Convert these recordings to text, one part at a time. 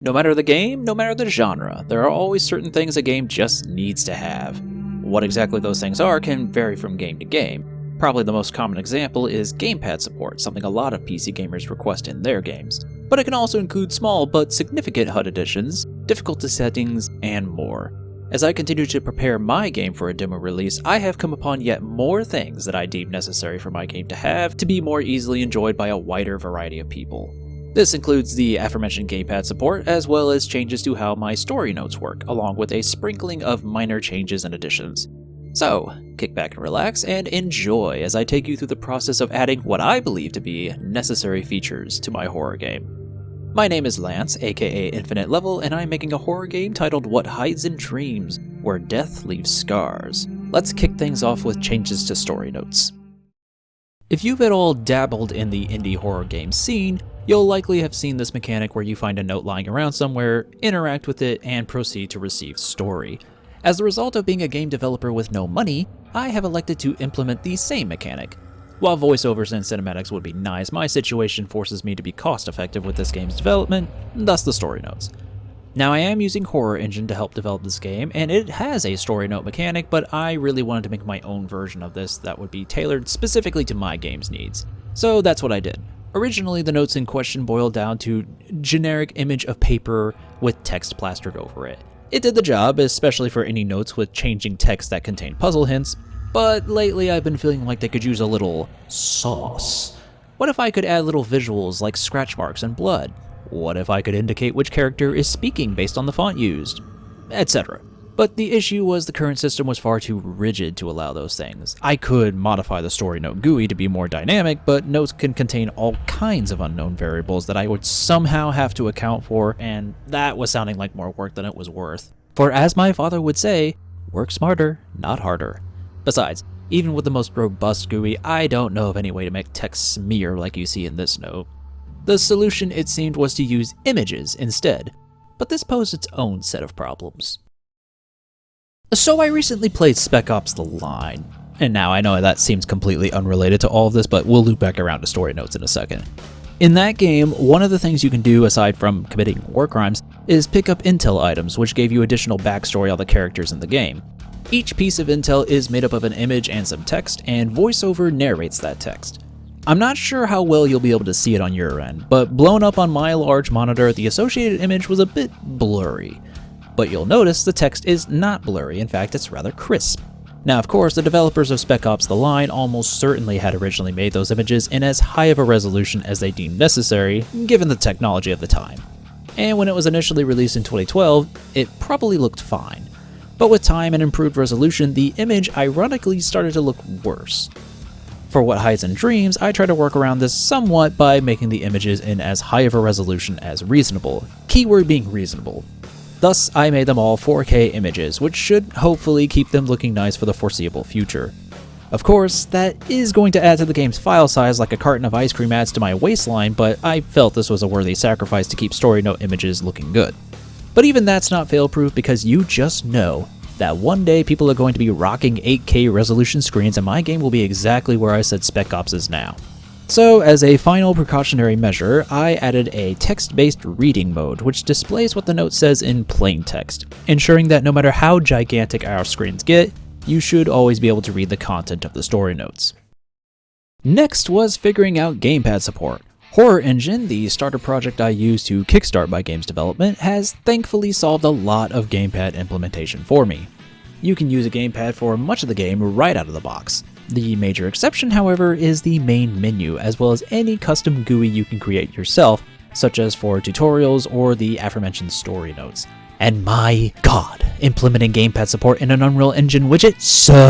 No matter the game, no matter the genre, there are always certain things a game just needs to have. What exactly those things are can vary from game to game. Probably the most common example is Gamepad Support, something a lot of PC gamers request in their games. But it can also include small but significant HUD additions, difficulty settings, and more. As I continue to prepare my game for a demo release, I have come upon yet more things that I deem necessary for my game to have to be more easily enjoyed by a wider variety of people. This includes the aforementioned gamepad support, as well as changes to how my story notes work, along with a sprinkling of minor changes and additions. So, kick back and relax, and enjoy as I take you through the process of adding what I believe to be necessary features to my horror game. My name is Lance, aka Infinite Level, and I'm making a horror game titled What Hides in Dreams, Where Death Leaves Scars. Let's kick things off with changes to story notes. If you've at all dabbled in the indie horror game scene, you'll likely have seen this mechanic where you find a note lying around somewhere, interact with it, and proceed to receive story. As a result of being a game developer with no money, I have elected to implement the same mechanic. While voiceovers and cinematics would be nice, my situation forces me to be cost effective with this game's development, thus the story notes. Now I am using Horror Engine to help develop this game, and it has a story note mechanic, but I really wanted to make my own version of this that would be tailored specifically to my game's needs. So that's what I did. Originally, the notes in question boiled down to generic image of paper with text plastered over it. It did the job, especially for any notes with changing text that contained puzzle hints, but lately I've been feeling like they could use a little sauce. What if I could add little visuals like scratch marks and blood? What if I could indicate which character is speaking based on the font used? Etc. But the issue was the current system was far too rigid to allow those things. I could modify the story note GUI to be more dynamic, but notes can contain all kinds of unknown variables that I would somehow have to account for, and that was sounding like more work than it was worth. For as my father would say, work smarter, not harder. Besides, even with the most robust GUI, I don't know of any way to make text smear like you see in this note. The solution, it seemed, was to use images instead, but this posed its own set of problems. So I recently played Spec Ops: The Line, and now I know that seems completely unrelated to all of this, but we'll loop back around to story notes in a second. In that game, one of the things you can do aside from committing war crimes is pick up intel items, which gave you additional backstory on the characters in the game. Each piece of intel is made up of an image and some text, and VoiceOver narrates that text. I'm not sure how well you'll be able to see it on your end, but blown up on my large monitor, the associated image was a bit blurry. But you'll notice the text is not blurry, in fact it's rather crisp. Now of course, the developers of Spec Ops: The Line almost certainly had originally made those images in as high of a resolution as they deemed necessary, given the technology of the time. And when it was initially released in 2012, it probably looked fine. But with time and improved resolution, the image ironically started to look worse. For What Hides in Dreams, I try to work around this somewhat by making the images in as high of a resolution as reasonable, keyword being reasonable. Thus, I made them all 4K images, which should hopefully keep them looking nice for the foreseeable future. Of course, that is going to add to the game's file size like a carton of ice cream adds to my waistline, but I felt this was a worthy sacrifice to keep story note images looking good. But even that's not fail-proof because you just know that one day people are going to be rocking 8K resolution screens and my game will be exactly where I said Spec Ops is now. So as a final precautionary measure, I added a text-based reading mode which displays what the note says in plain text, ensuring that no matter how gigantic our screens get, you should always be able to read the content of the story notes. Next was figuring out gamepad support. Horror Engine, the starter project I used to kickstart my game's development, has thankfully solved a lot of gamepad implementation for me. You can use a gamepad for much of the game right out of the box. The major exception, however, is the main menu, as well as any custom GUI you can create yourself, such as for tutorials or the aforementioned story notes. And my god, implementing gamepad support in an Unreal Engine widget sucks!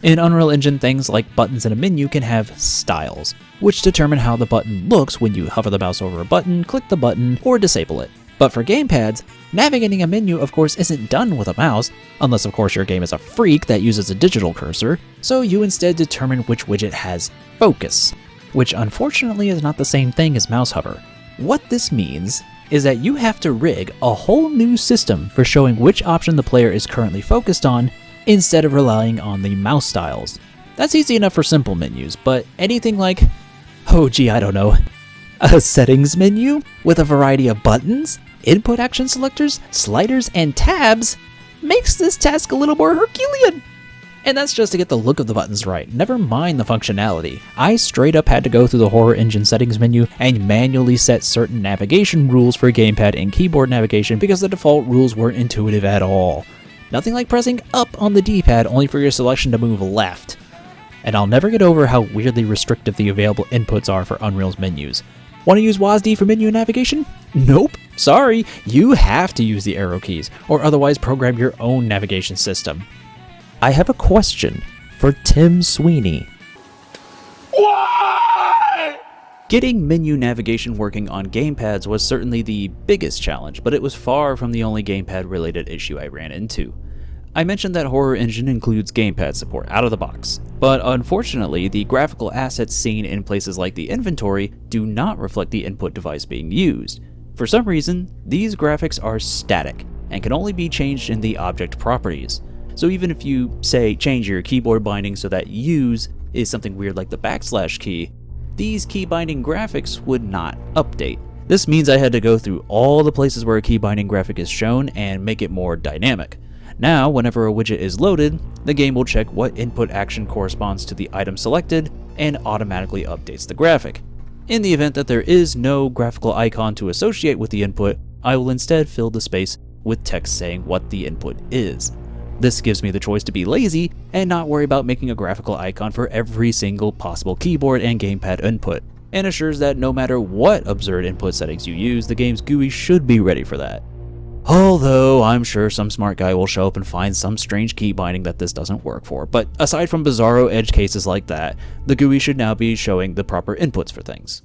In Unreal Engine, things like buttons in a menu can have styles, which determine how the button looks when you hover the mouse over a button, click the button, or disable it. But for gamepads, navigating a menu of course isn't done with a mouse, unless of course your game is a freak that uses a digital cursor, so you instead determine which widget has focus, which unfortunately is not the same thing as mouse hover. What this means is that you have to rig a whole new system for showing which option the player is currently focused on, instead of relying on the mouse styles. That's easy enough for simple menus, but anything like, oh gee, I don't know, A settings menu with a variety of buttons, input action selectors, sliders, and tabs makes this task a little more Herculean. And that's just to get the look of the buttons right, never mind the functionality. I straight up had to go through the Horror Engine settings menu and manually set certain navigation rules for gamepad and keyboard navigation because the default rules weren't intuitive at all. Nothing like pressing up on the D-pad only for your selection to move left. And I'll never get over how weirdly restrictive the available inputs are for Unreal's menus. Want to use WASD for menu navigation? Nope. Sorry, you have to use the arrow keys, or otherwise program your own navigation system. I have a question for Tim Sweeney. What? Getting menu navigation working on gamepads was certainly the biggest challenge, but it was far from the only gamepad-related issue I ran into. I mentioned that Horror Engine includes gamepad support out of the box, but unfortunately the graphical assets seen in places like the inventory do not reflect the input device being used. For some reason, these graphics are static and can only be changed in the object properties. So even if you, say, change your keyboard binding so that use is something weird like the backslash key, these key binding graphics would not update. This means I had to go through all the places where a key binding graphic is shown and make it more dynamic. Now, whenever a widget is loaded, the game will check what input action corresponds to the item selected and automatically updates the graphic. In the event that there is no graphical icon to associate with the input, I will instead fill the space with text saying what the input is. This gives me the choice to be lazy and not worry about making a graphical icon for every single possible keyboard and gamepad input, and assures that no matter what absurd input settings you use, the game's GUI should be ready for that. Although I'm sure some smart guy will show up and find some strange key binding that this doesn't work for, but aside from bizarro edge cases like that, the GUI should now be showing the proper inputs for things.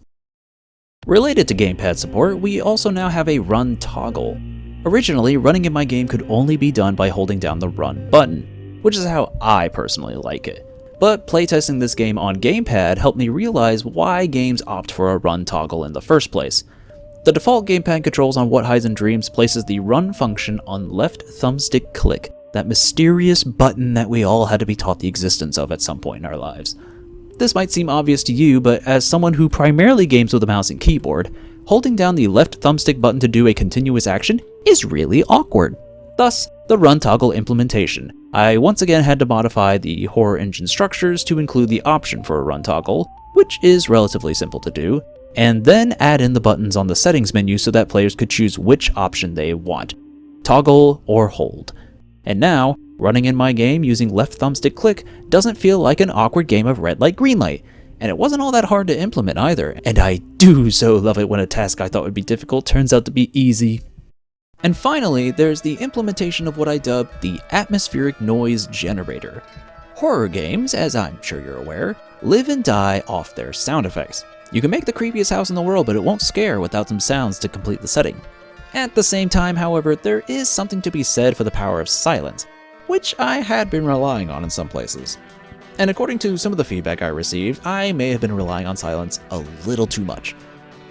Related to gamepad support, we also now have a run toggle. Originally, running in my game could only be done by holding down the run button, which is how I personally like it. But playtesting this game on gamepad helped me realize why games opt for a run toggle in the first place. The default gamepad controls on What Hides in Dreams places the run function on left thumbstick click, that mysterious button that we all had to be taught the existence of at some point in our lives. This might seem obvious to you, but as someone who primarily games with a mouse and keyboard, holding down the left thumbstick button to do a continuous action is really awkward. Thus, the run toggle implementation. I once again had to modify the Horror Engine structures to include the option for a run toggle, which is relatively simple to do, and then add in the buttons on the settings menu so that players could choose which option they want, toggle or hold. And now, running in my game using left thumbstick click doesn't feel like an awkward game of red light green light, and it wasn't all that hard to implement either, and I do so love it when a task I thought would be difficult turns out to be easy. And finally, there's the implementation of what I dubbed the atmospheric noise generator. Horror games, as I'm sure you're aware, live and die off their sound effects. You can make the creepiest house in the world, but it won't scare without some sounds to complete the setting. At the same time, however, there is something to be said for the power of silence, which I had been relying on in some places. And according to some of the feedback I received, I may have been relying on silence a little too much.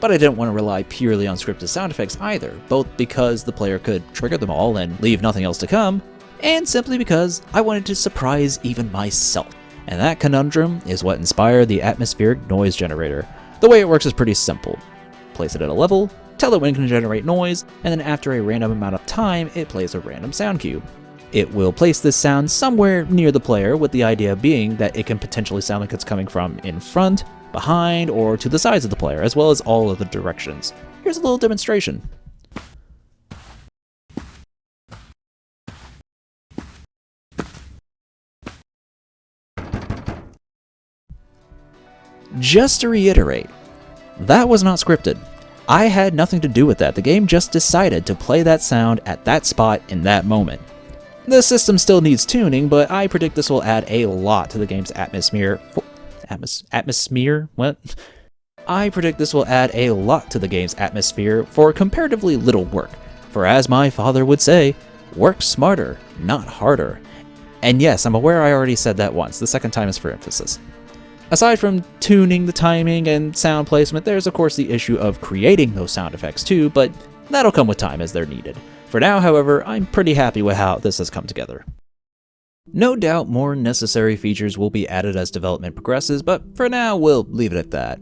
But I didn't want to rely purely on scripted sound effects either, both because the player could trigger them all and leave nothing else to come, and simply because I wanted to surprise even myself. And that conundrum is what inspired the atmospheric noise generator. The way it works is pretty simple. Place it at a level, tell it when it can generate noise, and then after a random amount of time, it plays a random sound cue. It will place this sound somewhere near the player, with the idea being that it can potentially sound like it's coming from in front, behind, or to the sides of the player, as well as all of the directions. Here's a little demonstration. Just to reiterate, that was not scripted. I had nothing to do with that. The game just decided to play that sound at that spot in that moment. The system still needs tuning, but I predict this will add a lot to the game's atmosphere. What? I predict this will add a lot to the game's atmosphere for comparatively little work. For as my father would say, work smarter, not harder. And yes, I'm aware I already said that once. The second time is for emphasis. Aside from tuning the timing and sound placement, there's of course the issue of creating those sound effects too, but that'll come with time as they're needed. For now, however, I'm pretty happy with how this has come together. No doubt more necessary features will be added as development progresses, but for now we'll leave it at that.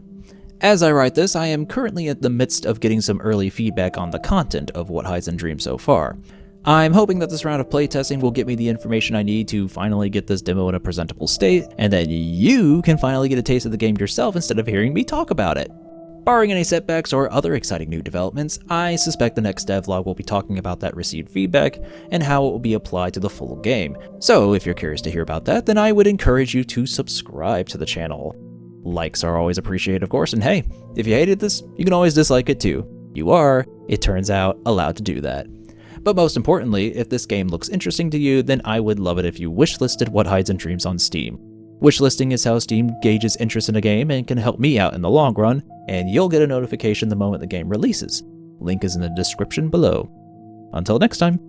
As I write this, I am currently in the midst of getting some early feedback on the content of What Hides in Dreams so far. I'm hoping that this round of playtesting will get me the information I need to finally get this demo in a presentable state, and then you can finally get a taste of the game yourself instead of hearing me talk about it. Barring any setbacks or other exciting new developments, I suspect the next devlog will be talking about that received feedback and how it will be applied to the full game. So if you're curious to hear about that, then I would encourage you to subscribe to the channel. Likes are always appreciated, of course, and hey, if you hated this, you can always dislike it too. You are, it turns out, allowed to do that. But most importantly, if this game looks interesting to you, then I would love it if you wishlisted What Hides in Dreams on Steam. Wishlisting is how Steam gauges interest in a game and can help me out in the long run, and you'll get a notification the moment the game releases. Link is in the description below. Until next time.